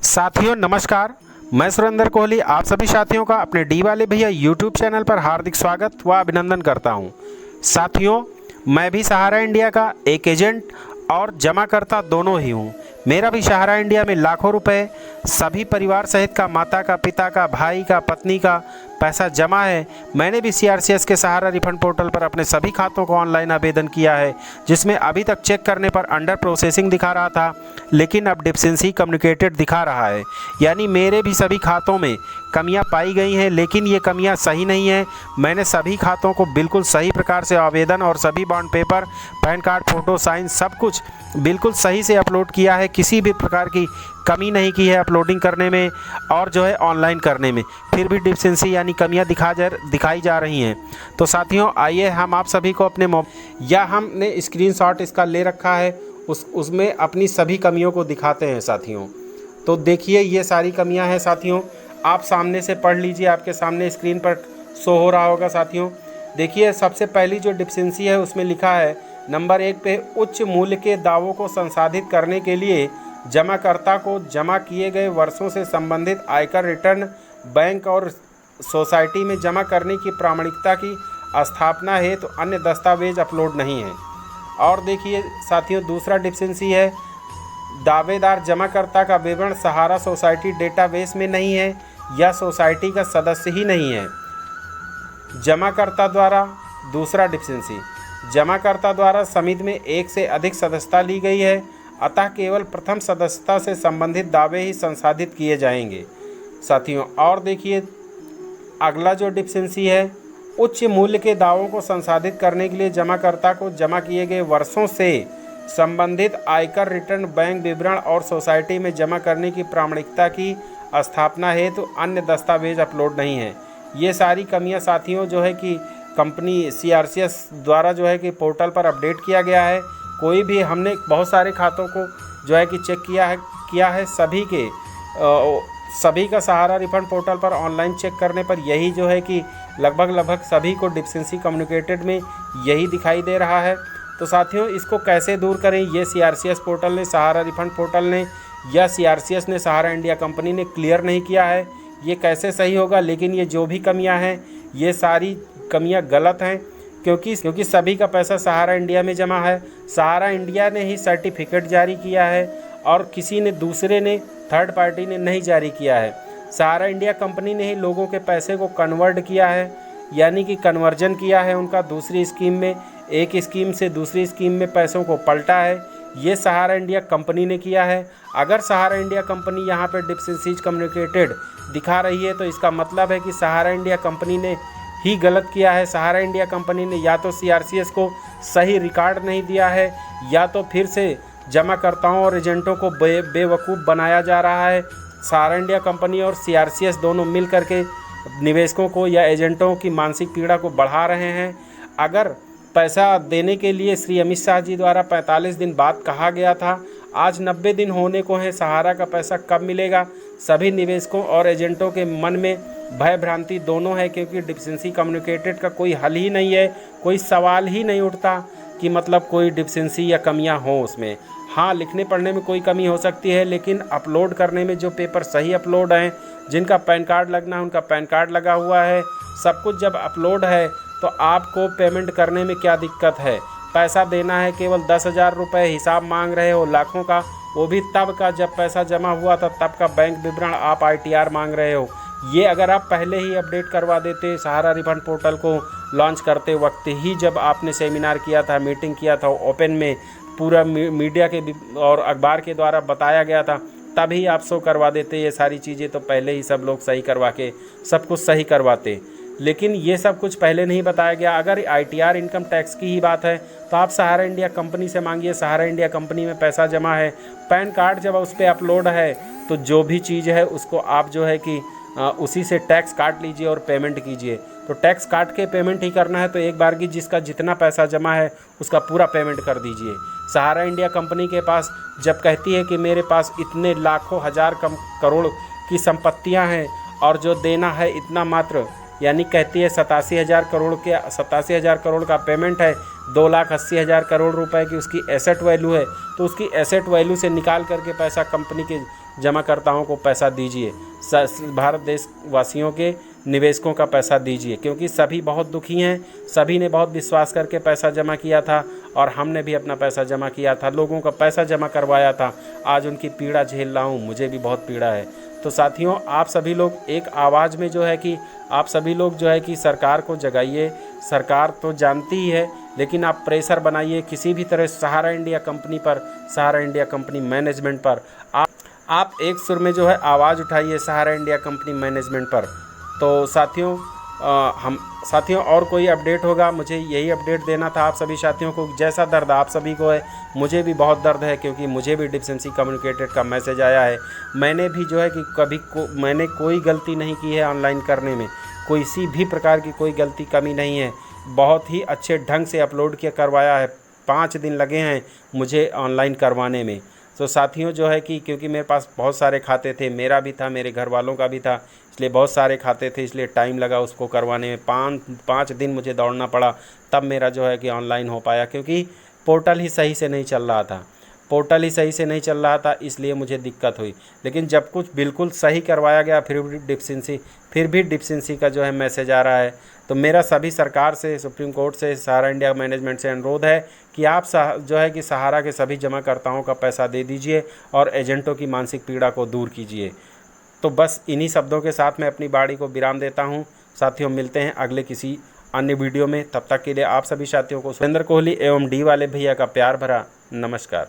साथियों नमस्कार, मैं सुरेंद्र कोहली आप सभी साथियों का अपने डी वाले भैया यूट्यूब चैनल पर हार्दिक स्वागत व अभिनंदन करता हूं। साथियों, मैं भी सहारा इंडिया का एक एजेंट और जमाकर्ता दोनों ही हूं। मेरा भी सहारा इंडिया में लाखों रुपए सभी परिवार सहित का, माता का, पिता का, भाई का, पत्नी का पैसा जमा है। मैंने भी सीआरसीएस के सहारा रिफंड पोर्टल पर अपने सभी खातों को ऑनलाइन आवेदन किया है, जिसमें अभी तक चेक करने पर अंडर प्रोसेसिंग दिखा रहा था, लेकिन अब डिफिशिएंसी कम्युनिकेटेड दिखा रहा है। यानी मेरे भी सभी खातों में कमियां पाई गई हैं, लेकिन ये कमियां सही नहीं है। मैंने सभी खातों को बिल्कुल सही प्रकार से आवेदन और सभी bond paper, PAN card, photo, sign सब कुछ बिल्कुल सही से अपलोड किया है। किसी भी प्रकार की कमी नहीं की है अपलोडिंग करने में और जो है ऑनलाइन करने में, फिर भी डिफिशिएंसी यानी कमियां दिखाई जा रही हैं। तो साथियों, आइए हम आप सभी को अपने या हमने स्क्रीनशॉट इसका ले रखा है, उसमें अपनी सभी कमियों को दिखाते हैं साथियों। तो देखिए, ये सारी कमियां हैं साथियों, आप सामने से पढ़ लीजिए, आपके सामने स्क्रीन पर शो हो रहा होगा साथियों। देखिए, सबसे पहली जो डिफिशिएंसी है उसमें लिखा है नंबर 1 पे, उच्च मूल्य के दावों को संसाधित करने के लिए जमाकर्ता को जमा किए गए वर्षों से संबंधित आयकर रिटर्न बैंक और सोसाइटी में जमा करने की प्रामाणिकता की स्थापना है तो अन्य दस्तावेज अपलोड नहीं है। और देखिए साथियों, दूसरा डिफिशिएंसी है, दावेदार जमाकर्ता का विवरण सहारा सोसाइटी डेटाबेस में नहीं है या सोसाइटी का सदस्य ही नहीं है। जमाकर्ता द्वारा, दूसरा डिफिशिएंसी, जमाकर्ता द्वारा समिति में एक से अधिक सदस्यता ली गई है, अतः केवल प्रथम सदस्यता से संबंधित दावे ही संसाधित किए जाएंगे साथियों। और देखिए अगला जो डिफिशिएंसी है, उच्च मूल्य के दावों को संसाधित करने के लिए जमाकर्ता को जमा किए गए वर्षों से संबंधित आयकर रिटर्न, बैंक विवरण और सोसाइटी में जमा करने की प्रामाणिकता की स्थापना हेतु अन्य दस्तावेज अपलोड नहीं है। ये सारी कमियां साथियों जो है कि कंपनी सीआरसीएस द्वारा जो है कि पोर्टल पर अपडेट किया गया है। कोई भी, हमने बहुत सारे खातों को जो है कि चेक किया है सभी का सहारा रिफंड पोर्टल पर ऑनलाइन चेक करने पर यही जो है कि लगभग सभी को डिफिशिएंसी कम्युनिकेटेड में यही दिखाई दे रहा है। तो साथियों, इसको कैसे दूर करें, ये सीआरसीएस पोर्टल ने, सहारा रिफंड पोर्टल ने या सीआरसीएस ने, सहारा इंडिया कंपनी ने क्लियर नहीं किया है। ये कैसे सही होगा? लेकिन ये जो भी कमियां हैं, ये सारी कमियां गलत हैं, क्योंकि सभी का पैसा सहारा इंडिया में जमा है। सहारा इंडिया ने ही सर्टिफिकेट जारी किया है और किसी ने, दूसरे ने, थर्ड पार्टी ने नहीं जारी किया है। सहारा इंडिया कंपनी ने ही लोगों के पैसे को कन्वर्ट किया है, यानी कि कन्वर्जन किया है उनका दूसरी स्कीम में, एक स्कीम से दूसरी स्कीम में पैसों को पलटा है। ये सहारा इंडिया कंपनी ने किया है। अगर सहारा इंडिया कंपनी यहाँ पर डिफिशिएंसीज कम्युनिकेटेड दिखा रही है तो इसका मतलब है कि सहारा इंडिया कंपनी ने ही गलत किया है। सहारा इंडिया कंपनी ने या तो सीआरसीएस को सही रिकॉर्ड नहीं दिया है, या तो फिर से जमाकर्ताओं और एजेंटों को बेवकूफ़ बनाया जा रहा है। सहारा इंडिया कंपनी और सीआरसीएस दोनों मिल करके निवेशकों को या एजेंटों की मानसिक पीड़ा को बढ़ा रहे हैं। अगर पैसा देने के लिए श्री अमित शाह जी द्वारा 45 दिन बाद कहा गया था, आज 90 दिन होने को हैं। सहारा का पैसा कब मिलेगा? सभी निवेशकों और एजेंटों के मन में भय भ्रांति दोनों है, क्योंकि डिफिशिएंसी कम्युनिकेटेड का कोई हल ही नहीं है, कोई सवाल ही नहीं उठता कि मतलब कोई डिफिशिएंसी या कमियां हो उसमें। हाँ, लिखने पढ़ने में कोई कमी हो सकती है, लेकिन अपलोड करने में जो पेपर सही अपलोड हैं, जिनका पैन कार्ड लगना है उनका पैन कार्ड लगा हुआ है, सब कुछ जब अपलोड है तो आपको पेमेंट करने में क्या दिक्कत है? पैसा देना है केवल 10,000 रुपये, हिसाब मांग रहे हो लाखों का, वो भी तब का जब पैसा जमा हुआ था तब का बैंक विवरण आप आईटीआर मांग रहे हो। ये अगर आप पहले ही अपडेट करवा देते, सहारा रिफंड पोर्टल को लॉन्च करते वक्त ही, जब आपने सेमिनार किया था, मीटिंग किया था ओपन में, पूरा मीडिया के और अखबार के द्वारा बताया गया था, तभी आप शो करवा देते ये सारी चीज़ें, तो पहले ही सब लोग सही करवा के सब कुछ सही करवाते। लेकिन ये सब कुछ पहले नहीं बताया गया। अगर आईटीआर इनकम टैक्स की ही बात है तो आप सहारा इंडिया कंपनी से मांगिए, सहारा इंडिया कंपनी में पैसा जमा है, पैन कार्ड जब उस पर अपलोड है तो जो भी चीज़ है उसको आप जो है कि उसी से टैक्स काट लीजिए और पेमेंट कीजिए। तो टैक्स काट के पेमेंट ही करना है तो एक बार की जिसका जितना पैसा जमा है उसका पूरा पेमेंट कर दीजिए। सहारा इंडिया कंपनी के पास जब कहती है कि मेरे पास इतने लाखों हजार करोड़ की संपत्तियां हैं और जो देना है इतना मात्र, यानी कहती है 87,000 करोड़ का पेमेंट है, 2,80,000 करोड़ रुपए की उसकी एसेट वैल्यू है, तो उसकी एसेट वैल्यू से निकाल करके पैसा कंपनी के जमाकर्ताओं को पैसा दीजिए, भारत देशवासियों के निवेशकों का पैसा दीजिए, क्योंकि सभी बहुत दुखी हैं। सभी ने बहुत विश्वास करके पैसा जमा किया था और हमने भी अपना पैसा जमा किया था, लोगों का पैसा जमा करवाया था। आज उनकी पीड़ा झेल रहा हूँ, मुझे भी बहुत पीड़ा है। तो साथियों, आप सभी लोग एक आवाज़ में जो है कि आप सभी लोग जो है कि सरकार को जगाइए। सरकार तो जानती ही है, लेकिन आप प्रेशर बनाइए किसी भी तरह सहारा इंडिया कंपनी पर, सहारा इंडिया कंपनी मैनेजमेंट पर। आप एक सुर में जो है आवाज़ उठाइए सहारा इंडिया कंपनी मैनेजमेंट पर। तो साथियों और कोई अपडेट होगा, मुझे यही अपडेट देना था आप सभी साथियों को। जैसा दर्द आप सभी को है, मुझे भी बहुत दर्द है, क्योंकि मुझे भी डिफेंसी कम्युनिकेटेड का मैसेज आया है। मैंने भी जो है कि मैंने कोई गलती नहीं की है ऑनलाइन करने में, किसी भी प्रकार की कोई गलती कमी नहीं है। बहुत ही अच्छे ढंग से अपलोड किया करवाया है। 5 दिन लगे हैं मुझे ऑनलाइन करवाने में। तो साथियों जो है कि क्योंकि मेरे पास बहुत सारे खाते थे, मेरा भी था, मेरे घर वालों का भी था, इसलिए बहुत सारे खाते थे, इसलिए टाइम लगा उसको करवाने में। 5 दिन मुझे दौड़ना पड़ा, तब मेरा जो है कि ऑनलाइन हो पाया, क्योंकि पोर्टल ही सही से नहीं चल रहा था। पोर्टल ही सही से नहीं चल रहा था, इसलिए मुझे दिक्कत हुई। लेकिन जब कुछ बिल्कुल सही करवाया गया, फिर भी डिफेंसी का जो है मैसेज आ रहा है। तो मेरा सभी सरकार से, सुप्रीम कोर्ट से, सहारा इंडिया मैनेजमेंट से अनुरोध है कि आप जो है कि सहारा के सभी जमाकर्ताओं का पैसा दे दीजिए और एजेंटों की मानसिक पीड़ा को दूर कीजिए। तो बस इन्हीं शब्दों के साथ मैं अपनी बाड़ी को विराम देता हूँ। साथियों, मिलते हैं अगले किसी अन्य वीडियो में। तब तक के लिए आप सभी साथियों को सुरेंद्र कोहली एवं डी वाले भैया का प्यार भरा नमस्कार।